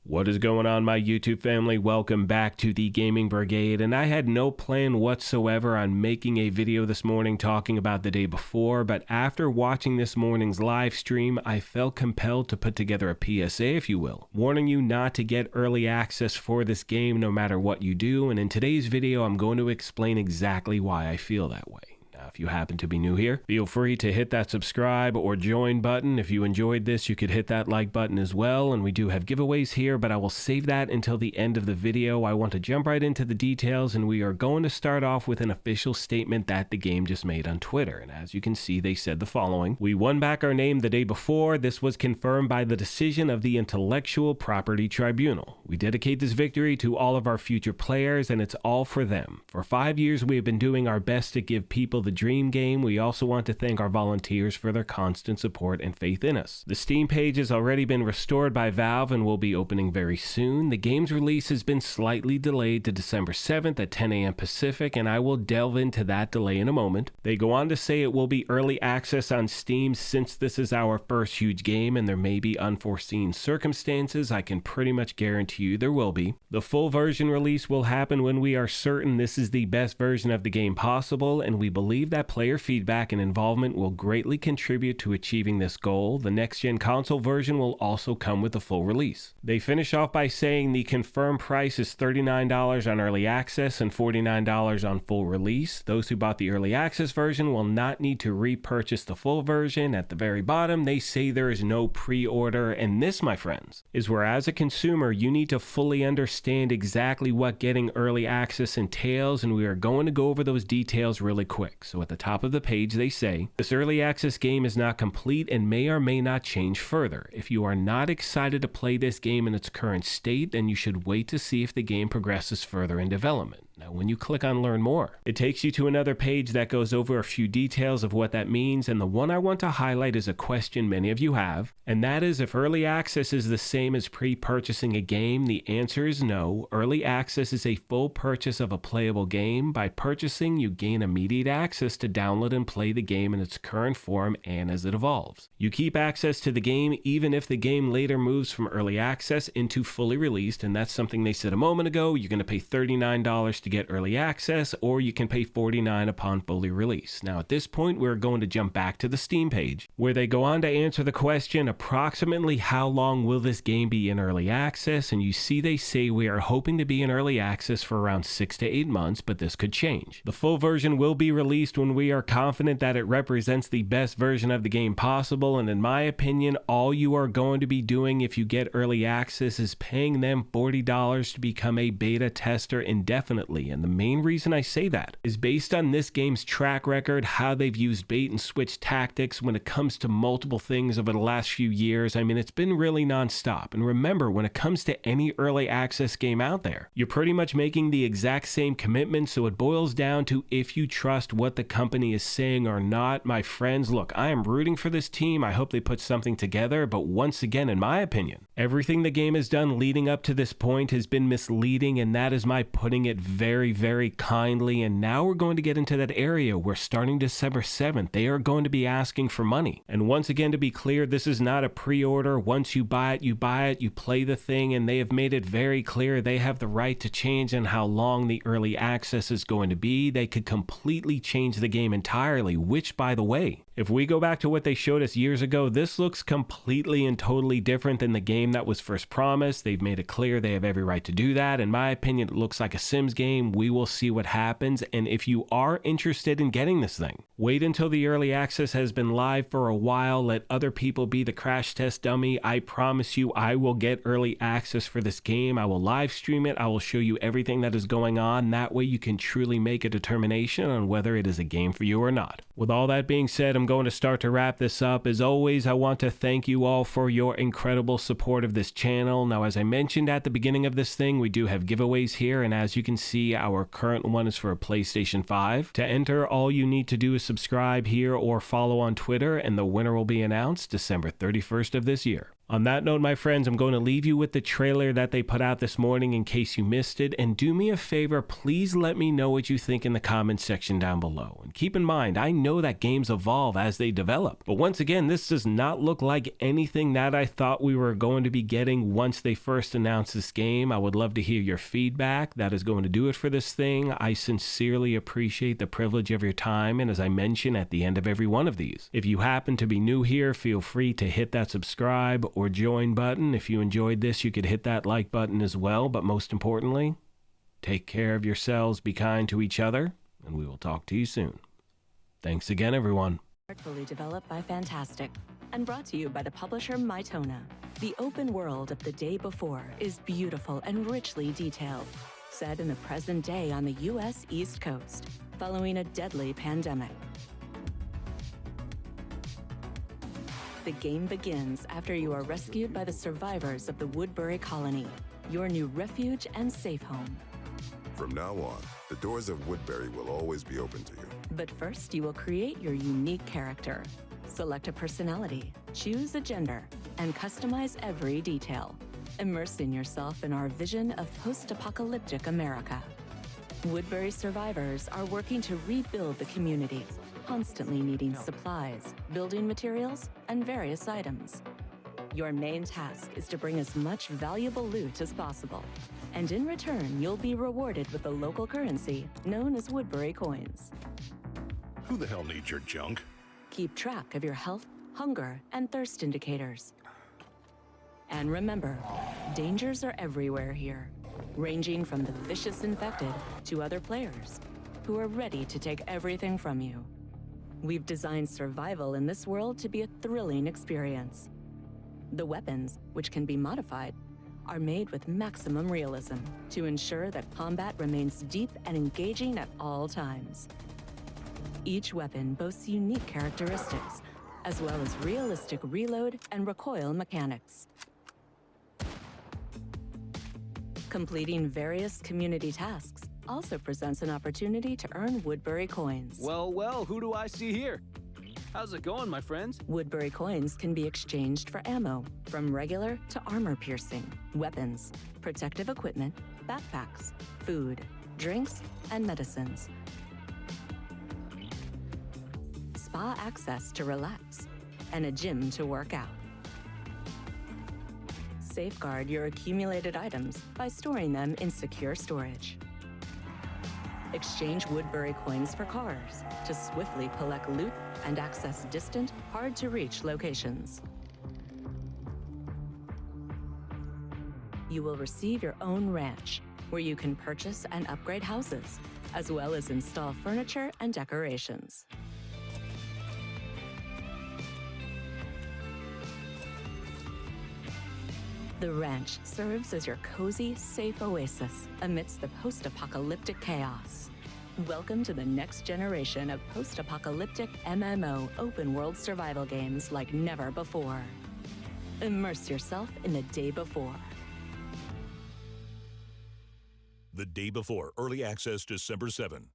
What is going on, my YouTube family? Welcome back to the Gaming Brigade, and I had no plan whatsoever on making a video this morning talking about the day before, but after watching this morning's live stream, I felt compelled to put together a PSA, if you will, warning you not to get early access for this game no matter what you do, and in today's video, I'm going to explain exactly why I feel that way. Now, if you happen to be new here, feel free to hit that subscribe or join button. If you enjoyed this, you could hit that like button as well. And we do have giveaways here, but I will save that until the end of the video. I want to jump right into the details, and we are going to start off with an official statement that the game just made on Twitter. And as you can see, they said the following: "We won back our name the day before. This was confirmed by the decision of the Intellectual Property Tribunal. We dedicate this victory to all of our future players, and it's all for them. For 5 years, we have been doing our best to give people the dream game. We also want to thank our volunteers for their constant support and faith in us." The Steam page has already been restored by Valve and will be opening very soon. The game's release has been slightly delayed to December 7th at 10 a.m. Pacific, and I will delve into that delay in a moment. They go on to say it will be early access on Steam since this is our first huge game and there may be unforeseen circumstances. I can pretty much guarantee you there will be. The full version release will happen when we are certain this is the best version of the game possible, and we believe that player feedback and involvement will greatly contribute to achieving this goal. The next-gen console version will also come with a full release. They finish off by saying the confirmed price is $39 on early access and $49 on full release. Those who bought the early access version will not need to repurchase the full version. At the very bottom, they say there is no pre-order, and this, my friends, is where as a consumer, you need to fully understand exactly what getting early access entails, and we are going to go over those details really quick. So at the top of the page, they say, "This early access game is not complete and may or may not change further. If you are not excited to play this game in its current state, then you should wait to see if the game progresses further in development." Now, when you click on Learn More, it takes you to another page that goes over a few details of what that means, and the one I want to highlight is a question many of you have, and that is if early access is the same as pre-purchasing a game. The answer is no. Early access is a full purchase of a playable game. By purchasing, you gain immediate access to download and play the game in its current form and as it evolves. You keep access to the game even if the game later moves from early access into fully released, and that's something they said a moment ago. You're going to pay $39 to get early access, or you can pay $49 upon fully release. Now at this point, we're going to jump back to the Steam page where they go on to answer the question, approximately how long will this game be in early access? And you see they say we are hoping to be in early access for around 6 to 8 months, but this could change. The full version will be released when we are confident that it represents the best version of the game possible, and in my opinion, all you are going to be doing if you get early access is paying them $40 to become a beta tester indefinitely. And the main reason I say that is based on this game's track record, how they've used bait and switch tactics when it comes to multiple things over the last few years. I mean, it's been really nonstop. And remember, when it comes to any early access game out there, you're pretty much making the exact same commitment, so it boils down to if you trust what the company is saying or not. My friends, look, I am rooting for this team. I hope they put something together, but once again, in my opinion, everything the game has done leading up to this point has been misleading, and that is my putting it very, very kindly. And now we're going to get into that area where starting December 7th, they are going to be asking for money. And once again, to be clear, this is not a pre-order. Once you buy it, you play the thing, and they have made it very clear they have the right to change on how long the early access is going to be. They could completely change the game entirely, which, by the way, if we go back to what they showed us years ago, this looks completely and totally different than the game that was first promised. They've made it clear they have every right to do that. In my opinion, it looks like a Sims game. We will see what happens, and if you are interested in getting this thing, wait until the early access has been live for a while. Let other people be the crash test dummy. I promise you, I will get early access for this game. I will live stream it. I will show you everything that is going on. That way you can truly make a determination on whether it is a game for you or not. With all that being said, I'm going to start to wrap this up. As always, I want to thank you all for your incredible support of this channel. Now, as I mentioned at the beginning of this thing, we do have giveaways here, and as you can see, our current one is for a PlayStation 5. To enter, all you need to do is subscribe here or follow on Twitter, and the winner will be announced December 31st of this year. On that note, my friends, I'm going to leave you with the trailer that they put out this morning in case you missed it. And do me a favor, please let me know what you think in the comments section down below. And keep in mind, I know that games evolve as they develop. But once again, this does not look like anything that I thought we were going to be getting once they first announced this game. I would love to hear your feedback. That is going to do it for this thing. I sincerely appreciate the privilege of your time. And as I mention at the end of every one of these, if you happen to be new here, feel free to hit that subscribe or join button. If you enjoyed this, you could hit that like button as well. But most importantly, take care of yourselves, be kind to each other, and we will talk to you soon. Thanks again, everyone. Artfully developed by fntastic and brought to you by the publisher Mytona. The open world of The Day Before is beautiful and richly detailed, set in the present day on the U.S. East Coast, following a deadly pandemic. The game begins after you are rescued by the survivors of the Woodbury colony, your new refuge and safe home. From now on, the doors of Woodbury will always be open to you. But first, you will create your unique character. Select a personality, choose a gender, and customize every detail, immersing yourself in our vision of post-apocalyptic America. Woodbury survivors are working to rebuild the community, constantly needing supplies, building materials, and various items. Your main task is to bring as much valuable loot as possible, and in return, you'll be rewarded with the local currency known as Woodbury coins. Who the hell needs your junk? Keep track of your health, hunger, and thirst indicators. And remember, dangers are everywhere here, ranging from the vicious infected to other players who are ready to take everything from you. We've designed survival in this world to be a thrilling experience. The weapons, which can be modified, are made with maximum realism to ensure that combat remains deep and engaging at all times. Each weapon boasts unique characteristics, as well as realistic reload and recoil mechanics. Completing various community tasks also presents an opportunity to earn Woodbury coins. Well, who do I see here? How's it going, my friends? Woodbury coins can be exchanged for ammo, from regular to armor-piercing, weapons, protective equipment, backpacks, food, drinks, and medicines. Spa access to relax, and a gym to work out. Safeguard your accumulated items by storing them in secure storage. Exchange Woodbury coins for cars to swiftly collect loot and access distant, hard-to-reach locations. You will receive your own ranch, where you can purchase and upgrade houses, as well as install furniture and decorations. The ranch serves as your cozy, safe oasis amidst the post-apocalyptic chaos. Welcome to the next generation of post-apocalyptic MMO open-world survival games like never before. Immerse yourself in The Day Before. The Day Before, early access December 7.